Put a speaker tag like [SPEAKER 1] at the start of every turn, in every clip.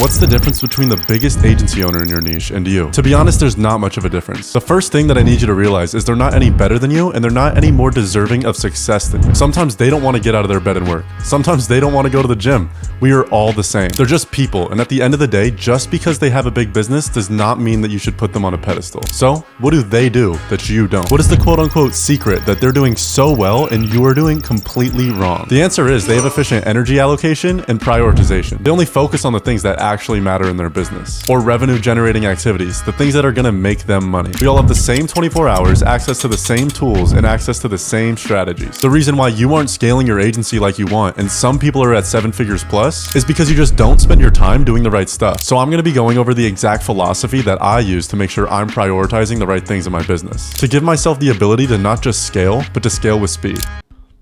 [SPEAKER 1] What's the difference between the biggest agency owner in your niche and you? To be honest, there's not much of a difference. The first thing that I need you to realize is they're not any better than you, and they're not any more deserving of success than you. Sometimes they don't want to get out of their bed and work. Sometimes they don't want to go to the gym. We are all the same. They're just people, and at the end of the day, just because they have a big business does not mean that you should put them on a pedestal. So, what do they do that you don't? What is the quote-unquote secret that they're doing so well and you are doing completely wrong? The answer is they have efficient energy allocation and prioritization. They only focus on the things that actually matter in their business, or revenue generating activities, the things that are gonna make them money. We all have the same 24 hours, access to the same tools, and access to the same strategies. The reason why you aren't scaling your agency like you want, and some people are at 7 figures plus, is because you just don't spend your time doing the right stuff. So I'm gonna be going over the exact philosophy that I use to make sure I'm prioritizing the right things in my business, to give myself the ability to not just scale, but to scale with speed.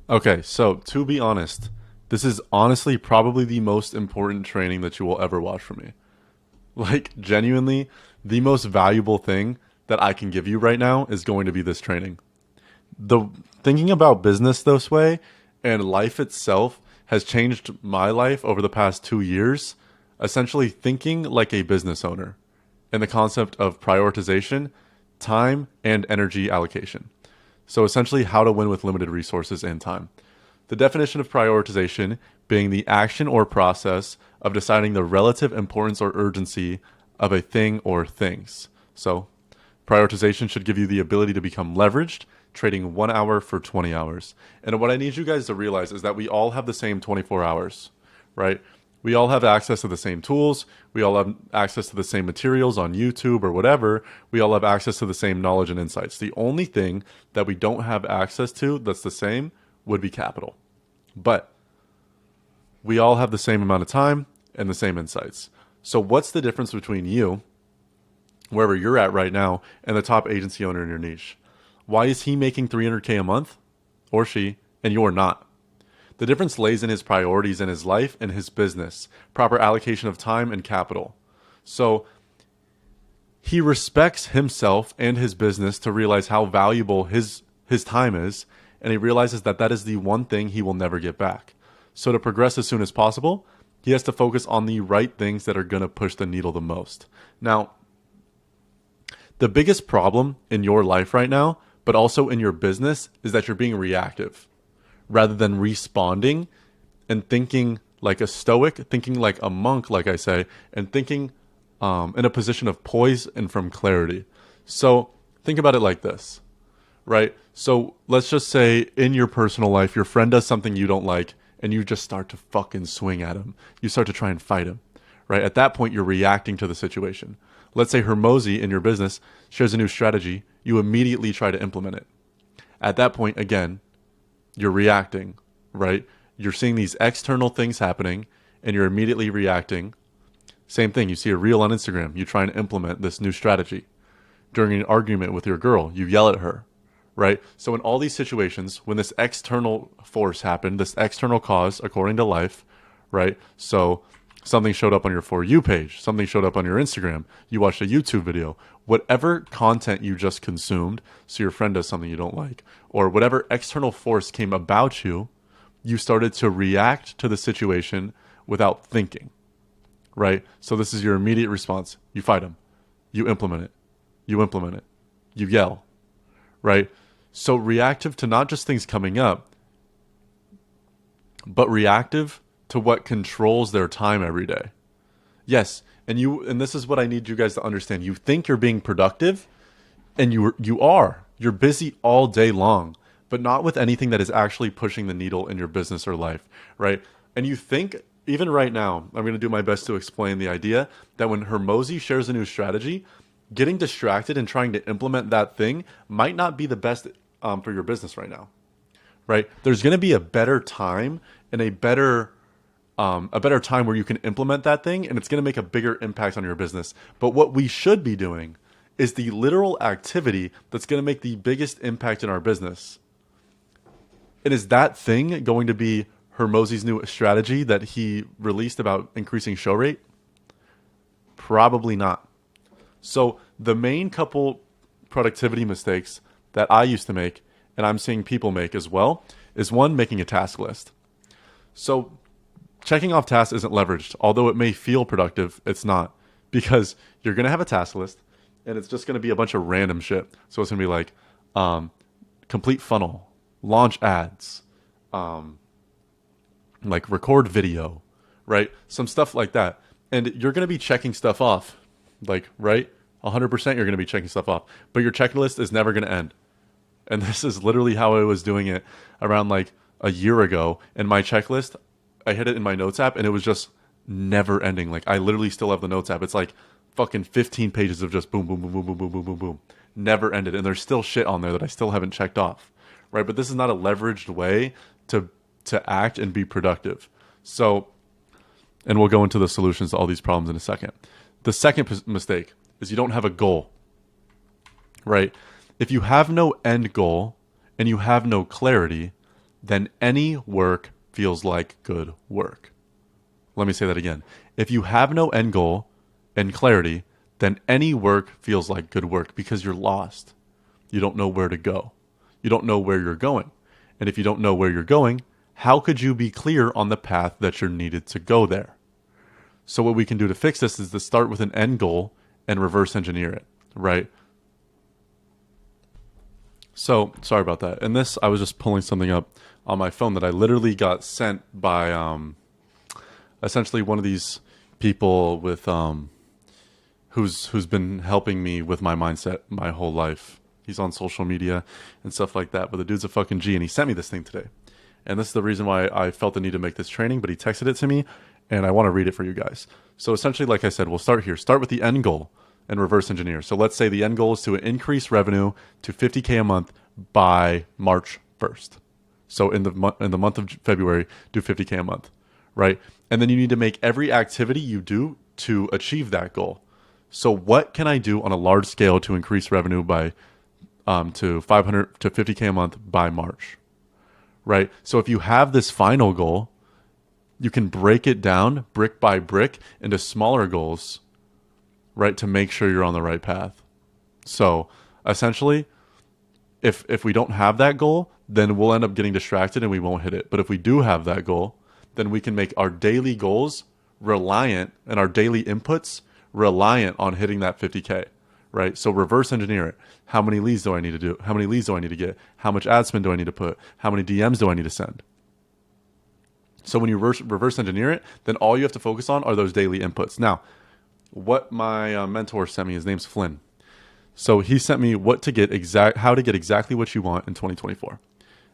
[SPEAKER 1] Okay, so to be honest, this is honestly probably the most important training that you will ever watch from me. Like, genuinely, the most valuable thing that I can give you right now is going to be this training. The thinking about business this way and life itself has changed my life over the past 2 years, essentially thinking like a business owner and the concept of prioritization, time, and energy allocation. So essentially how to win with limited resources and time. The definition of prioritization being the action or process of deciding the relative importance or urgency of a thing or things. So prioritization should give you the ability to become leveraged, trading 1 hour for 20 hours. And what I need you guys to realize is that we all have the same 24 hours, right? We all have access to the same tools. We all have access to the same materials on YouTube or whatever. We all have access to the same knowledge and insights. The only thing that we don't have access to that's the same would be capital. But we all have the same amount of time and the same insights. So what's the difference between you, wherever you're at right now, and the top agency owner in your niche? Why is he making $300K a month, or she, and you're not? The difference lays in his priorities in his life and his business, proper allocation of time and capital. So he respects himself and his business to realize how valuable his time is, and he realizes that that is the one thing he will never get back. So to progress as soon as possible, he has to focus on the right things that are going to push the needle the most. Now, the biggest problem in your life right now, but also in your business, is that you're being reactive rather than responding and thinking like a stoic, thinking like a monk, like I say, and thinking in a position of poise and from clarity. So think about it like this, right? So let's just say in your personal life, your friend does something you don't like, and you just start to fucking swing at him. You start to try and fight him, right? At that point, you're reacting to the situation. Let's say Hermosi in your business shares a new strategy. You immediately try to implement it. At that point, again, you're reacting, right? You're seeing these external things happening and you're immediately reacting. Same thing, you see a reel on Instagram, you try and implement this new strategy. During an argument with your girl, you yell at her, right? So in all these situations, when this external force happened, this external cause, according to life, right? So something showed up on your For You page, something showed up on your Instagram, you watched a YouTube video, whatever content you just consumed, so your friend does something you don't like, or whatever external force came about you, you started to react to the situation without thinking, right? So this is your immediate response. You fight them. You implement it. You implement it. You yell, right? So reactive to not just things coming up, but reactive to what controls their time every day. Yes, and this is what I need you guys to understand. You think you're being productive, and you are. You're busy all day long, but not with anything that is actually pushing the needle in your business or life, right? And you think, even right now, I'm going to do my best to explain the idea that when Hermosi shares a new strategy, getting distracted and trying to implement that thing might not be the best for your business right now, right? There's going to be a better time and a better time where you can implement that thing, and it's going to make a bigger impact on your business. But what we should be doing is the literal activity that's going to make the biggest impact in our business. And is that thing going to be Hermosi's new strategy that he released about increasing show rate? Probably not. So the main couple productivity mistakes that I used to make, and I'm seeing people make as well, is one, making a task list. So checking off tasks isn't leveraged. Although it may feel productive, it's not, because you're going to have a task list and it's just going to be a bunch of random shit. So it's going to be like complete funnel, launch ads, like record video, right? Some stuff like that. And you're going to be checking stuff off, like, right? 100% you're going to be checking stuff off, but your checklist is never going to end. And this is literally how I was doing it around like a year ago. And my checklist, I hit it in my notes app and it was just never ending. Like I literally still have the notes app. It's like fucking 15 pages of just boom, boom, boom, boom, boom, boom, boom, boom, boom. Never ended. And there's still shit on there that I still haven't checked off, right? But this is not a leveraged way to act and be productive. So, and we'll go into the solutions to all these problems in a second. The second mistake is you don't have a goal, right? If you have no end goal and you have no clarity, then any work feels like good work. Let me say that again. If you have no end goal and clarity, then any work feels like good work because you're lost. You don't know where to go. You don't know where you're going. And if you don't know where you're going, how could you be clear on the path that you're needed to go there? So what we can do to fix this is to start with an end goal and reverse engineer it, right? So, sorry about that. And this, I was just pulling something up on my phone that I literally got sent by essentially one of these people with who's been helping me with my mindset my whole life. He's on social media and stuff like that, but the dude's a fucking G, and he sent me this thing today. And this is the reason why I felt the need to make this training, but he texted it to me, and I want to read it for you guys. So essentially, like I said, we'll start here. Start with the end goal and reverse engineer. So let's say the end goal is to increase revenue to 50K a month by March 1st. So in the month of February, do 50K a month, right? And then you need to make every activity you do to achieve that goal. So what can I do on a large scale to increase revenue by to 500 to 50K a month by March, right? So if you have this final goal, you can break it down brick by brick into smaller goals, right, to make sure you're on the right path. So essentially, if we don't have that goal, then we'll end up getting distracted and we won't hit it. But if we do have that goal, then we can make our daily goals reliant and our daily inputs reliant on hitting that 50K, right? So reverse engineer it. How many leads do I need to do? How many leads do I need to get? How much ad spend do I need to put? How many DMs do I need to send? So when you reverse engineer it, then all you have to focus on are those daily inputs. Now, what my mentor sent me, his name's Flynn. So he sent me how to get exactly what you want in 2024.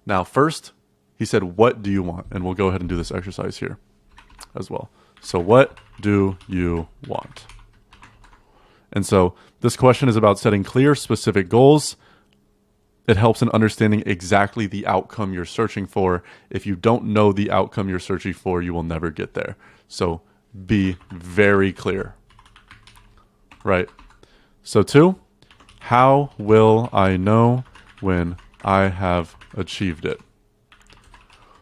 [SPEAKER 1] Now, first, he said, what do you want? And we'll go ahead and do this exercise here as well. So what do you want? And so this question is about setting clear, specific goals. It helps in understanding exactly the outcome you're searching for. If you don't know the outcome you're searching for, you will never get there. So be very clear, right? So 2, how will I know when I have achieved it?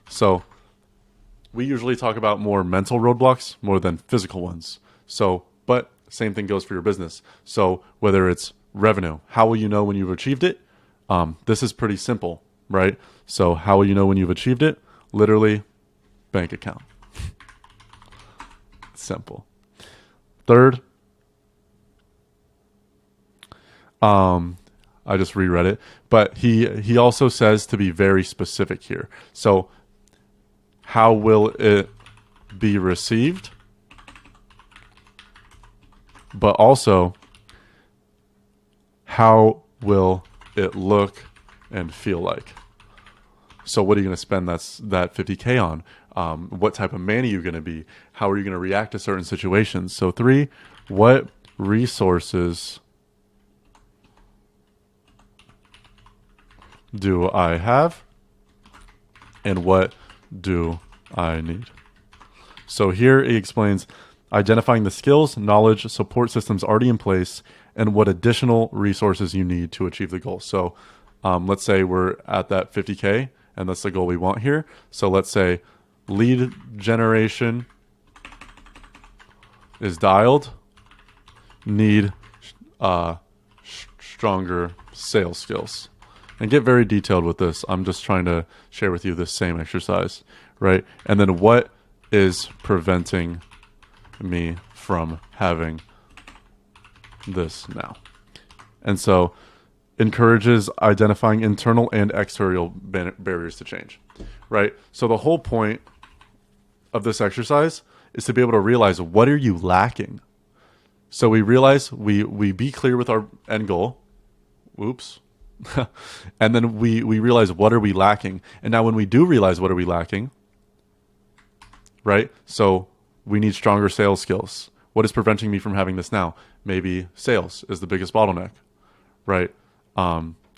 [SPEAKER 1] So we usually talk about more mental roadblocks more than physical ones. So, but same thing goes for your business. So whether it's revenue, how will you know when you've achieved it? This is pretty simple, right? So how will you know when you've achieved it? Literally, bank account. Simple. Third, I just reread it, but he also says to be very specific here. So how will it be received? But also, how will it look and feel like? So what are you going to spend that 50K on? What type of man are you going to be? How are you going to react to certain situations? So 3, what resources do I have? And what do I need? So here he explains identifying the skills, knowledge, support systems already in place, and what additional resources you need to achieve the goal. So let's say we're at that 50K, and that's the goal we want here. So let's say lead generation is dialed, need stronger sales skills. And get very detailed with this. I'm just trying to share with you this same exercise, right? And then what is preventing me from having this now? And so encourages identifying internal and external barriers to change, right? So the whole point of this exercise is to be able to realize, what are you lacking? So we realize we be clear with our end goal. Oops. And then we realize, what are we lacking? And now when we do realize what are we lacking, right? So we need stronger sales skills. What is preventing me from having this now? Maybe sales is the biggest bottleneck, right?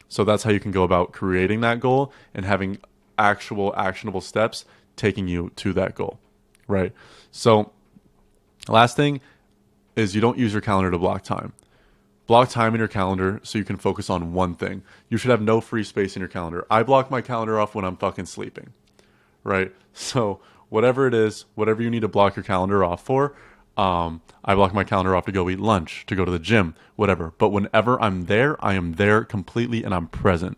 [SPEAKER 1] So that's how you can go about creating that goal and having actual actionable steps taking you to that goal, right? So last thing is, you don't use your calendar to block time. Block time in your calendar so you can focus on one thing. You should have no free space in your calendar. I block my calendar off when I'm fucking sleeping, right? So whatever it is, whatever you need to block your calendar off for, I block my calendar off to go eat lunch, to go to the gym, whatever. But whenever I'm there, I am there completely and I'm present,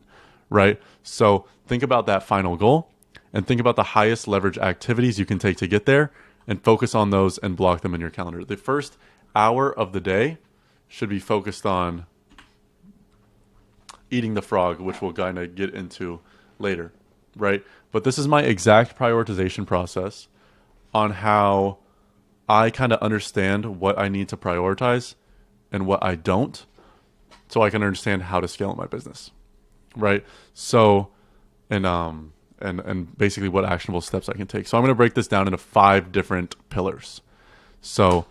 [SPEAKER 1] right? So think about that final goal and think about the highest leverage activities you can take to get there and focus on those and block them in your calendar. The first hour of the day should be focused on eating the frog, which we'll kind of get into later, right? But this is my exact prioritization process on how I kind of understand what I need to prioritize and what I don't, so I can understand how to scale my business, right? So, and basically what actionable steps I can take. So I'm going to break this down into 5 different pillars. So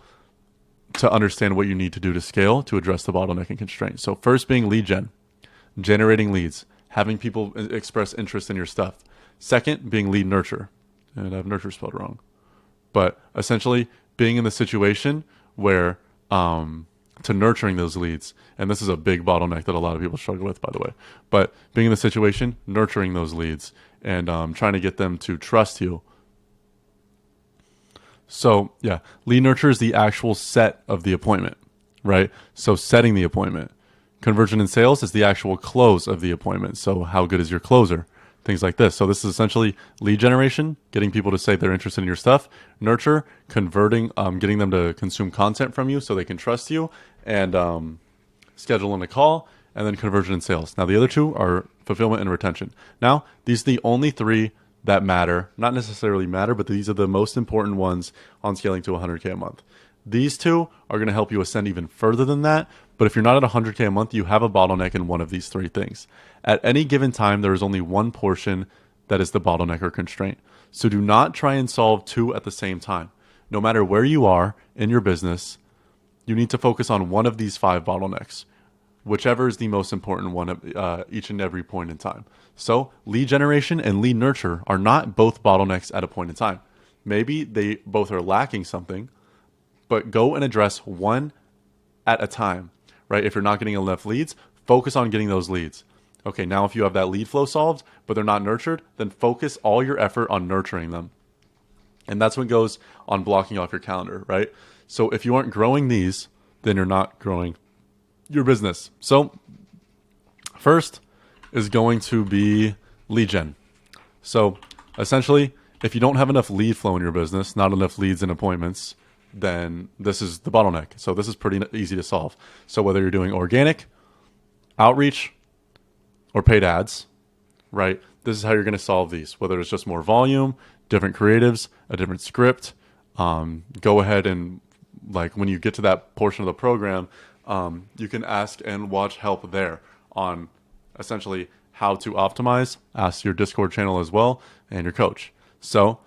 [SPEAKER 1] to understand what you need to do to scale to address the bottleneck and constraint. So first being lead gen, generating leads, having people express interest in your stuff. Second being lead nurture, and I have nurture spelled wrong, but essentially being in the situation where to nurturing those leads. And this is a big bottleneck that a lot of people struggle with, by the way. But being in the situation, nurturing those leads and trying to get them to trust you. So yeah, lead nurture is the actual set of the appointment, right? So setting the appointment. Conversion in sales is the actual close of the appointment. So how good is your closer? Things like this. So this is essentially lead generation, getting people to say they're interested in your stuff. Nurture, converting, getting them to consume content from you so they can trust you, and scheduling a call, and then conversion and sales. Now the other 2 are fulfillment and retention. Now these are the only 3 that matter, not necessarily matter, but these are the most important ones on scaling to 100K a month. These 2 are going to help you ascend even further than that. But if you're not at 100K a month, you have a bottleneck in one of these 3 things. At any given time, there is only one portion that is the bottleneck or constraint. So do not try and solve 2 at the same time. No matter where you are in your business, you need to focus on one of these 5 bottlenecks, whichever is the most important one at each and every point in time. So lead generation and lead nurture are not both bottlenecks at a point in time. Maybe they both are lacking something, but go and address one at a time, right? If you're not getting enough leads, focus on getting those leads. Okay, now if you have that lead flow solved, but they're not nurtured, then focus all your effort on nurturing them. And that's what goes on blocking off your calendar, right? So if you aren't growing these, then you're not growing your business. So first is going to be lead gen. So essentially, if you don't have enough lead flow in your business, not enough leads and appointments, then this is the bottleneck. So this is pretty easy to solve. So whether you're doing organic, outreach, or paid ads, right? This is how you're going to solve these. Whether it's just more volume, different creatives, a different script, go ahead and, like, when you get to that portion of the program, you can ask and watch help there on essentially how to optimize. Ask your Discord channel as well and your coach. So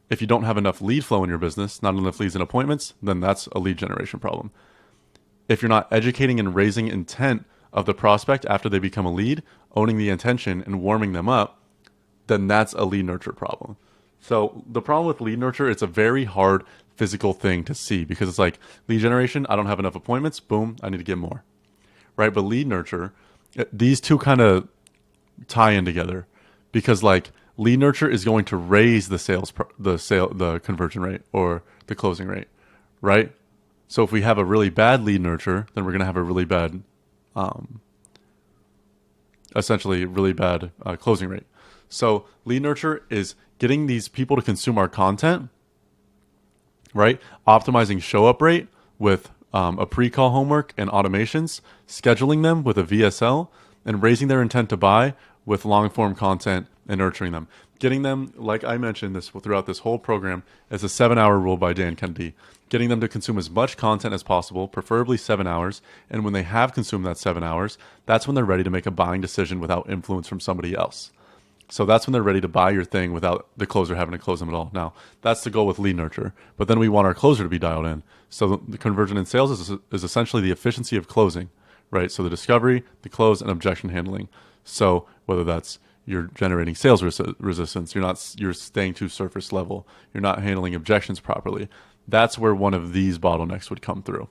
[SPEAKER 1] if you don't have enough lead flow in your business, not enough leads and appointments, then that's a lead generation problem. If you're not educating and raising intent of the prospect after they become a lead, owning the intention and warming them up, then that's a lead nurture problem. So the problem with lead nurture, it's a very hard physical thing to see because it's like lead generation, I don't have enough appointments, boom, I need to get more, right? But lead nurture, these 2 kind of tie in together because like lead nurture is going to raise the conversion rate or the closing rate, right? So if we have a really bad lead nurture, then we're going to have a really bad, essentially really bad closing rate. So lead nurture is getting these people to consume our content right? Optimizing show up rate with a pre-call homework and automations, scheduling them with a VSL, and raising their intent to buy with long-form content and nurturing them. Getting them, like I mentioned this throughout this whole program, as a 7-hour rule by Dan Kennedy. Getting them to consume as much content as possible, preferably 7 hours. And when they have consumed that 7 hours, that's when they're ready to make a buying decision without influence from somebody else. So that's when they're ready to buy your thing without the closer having to close them at all. Now, that's the goal with lead nurture. But then we want our closer to be dialed in. So the conversion in sales is essentially the efficiency of closing, right? So the discovery, the close, and objection handling. So whether that's you're generating sales resistance, you're staying too surface level, you're not handling objections properly. That's where one of these bottlenecks would come through,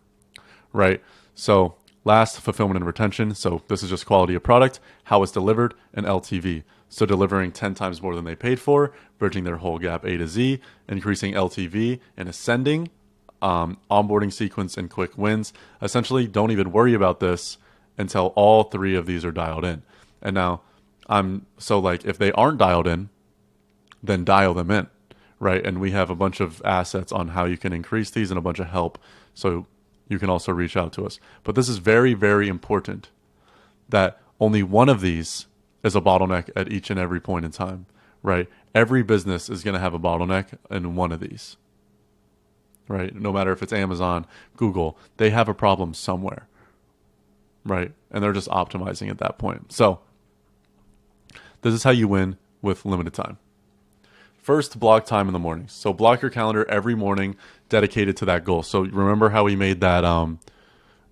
[SPEAKER 1] right? So last, fulfillment and retention. So this is just quality of product, how it's delivered, and LTV. So delivering 10 times more than they paid for, bridging their whole gap A to Z, increasing LTV, and ascending, onboarding sequence, and quick wins. Essentially, don't even worry about this until all three of these are dialed in. And now, if they aren't dialed in, then dial them in, right? And we have a bunch of assets on how you can increase these and a bunch of help. So you can also reach out to us. But this is very, very important that only one of these is a bottleneck at each and every point in time, right? Every business is going to have a bottleneck in one of these, right? No matter if it's Amazon, Google, they have a problem somewhere, right? And they're just optimizing at that point. So this is how you win with limited time. First, block time in the mornings. So block your calendar every morning dedicated to that goal. So remember how we made that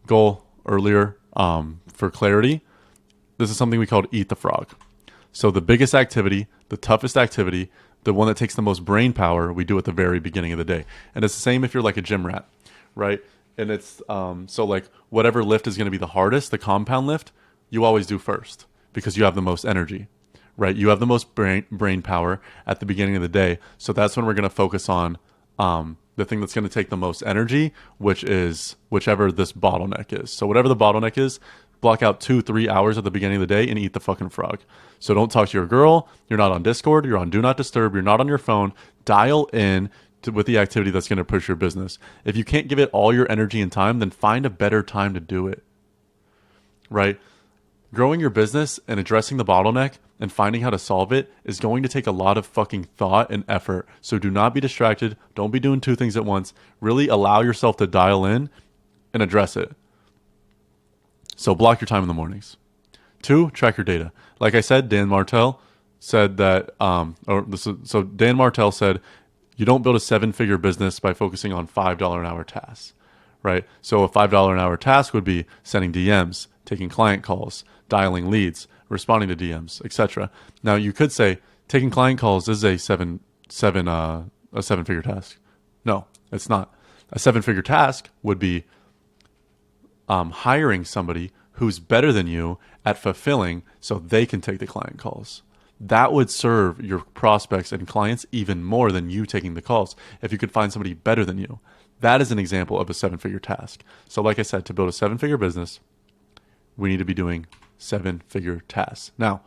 [SPEAKER 1] goal earlier for clarity? This is something we called eat the frog. So the biggest activity, the toughest activity, the one that takes the most brain power, we do at the very beginning of the day. And it's the same if you're like a gym rat, right? And it's so like whatever lift is going to be the hardest, the compound lift, you always do first because you have the most energy, right? You have the most brain power at the beginning of the day. So that's when we're going to focus on the thing that's going to take the most energy, which is whichever this bottleneck is. So whatever the bottleneck is, block out 2-3 hours at the beginning of the day and eat the fucking frog. So don't talk to your girl. You're not on Discord. You're on Do Not Disturb. You're not on your phone. Dial in with the activity that's going to push your business. If you can't give it all your energy and time, then find a better time to do it, right? Growing your business and addressing the bottleneck and finding how to solve it is going to take a lot of fucking thought and effort. So do not be distracted. Don't be doing two things at once. Really allow yourself to dial in and address it. So block your time in the mornings. 2, track your data. Like I said, Dan Martell said that, Dan Martell said, you don't build a 7-figure business by focusing on $5 an hour tasks, right? So a $5 an hour task would be sending DMs, taking client calls, dialing leads, responding to DMs, etc. Now you could say taking client calls is a 7-figure task. No, it's not. A 7-figure task would be hiring somebody who's better than you at fulfilling so they can take the client calls. That would serve your prospects and clients even more than you taking the calls if you could find somebody better than you. That is an example of a 7-figure task. So like I said, to build a 7-figure business, we need to be doing 7-figure tasks. Now,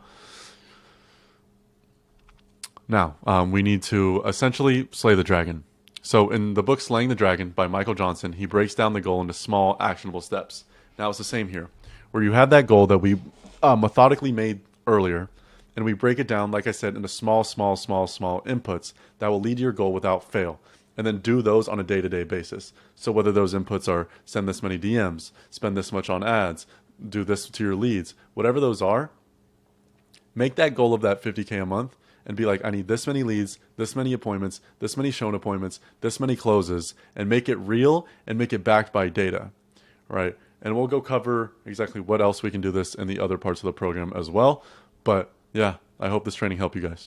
[SPEAKER 1] we need to essentially slay the dragon. So in the book Slaying the Dragon by Michael Johnson, he breaks down the goal into small, actionable steps. Now it's the same here, where you have that goal that we methodically made earlier, and we break it down, like I said, into small inputs that will lead to your goal without fail, and then do those on a day-to-day basis. So whether those inputs are send this many DMs, spend this much on ads, do this to your leads, whatever those are, make that goal of that $50K a month, and be like, I need this many leads, this many appointments, this many shown appointments, this many closes, and make it real and make it backed by data, right? And we'll go cover exactly what else we can do this in the other parts of the program as well. But yeah, I hope this training helped you guys.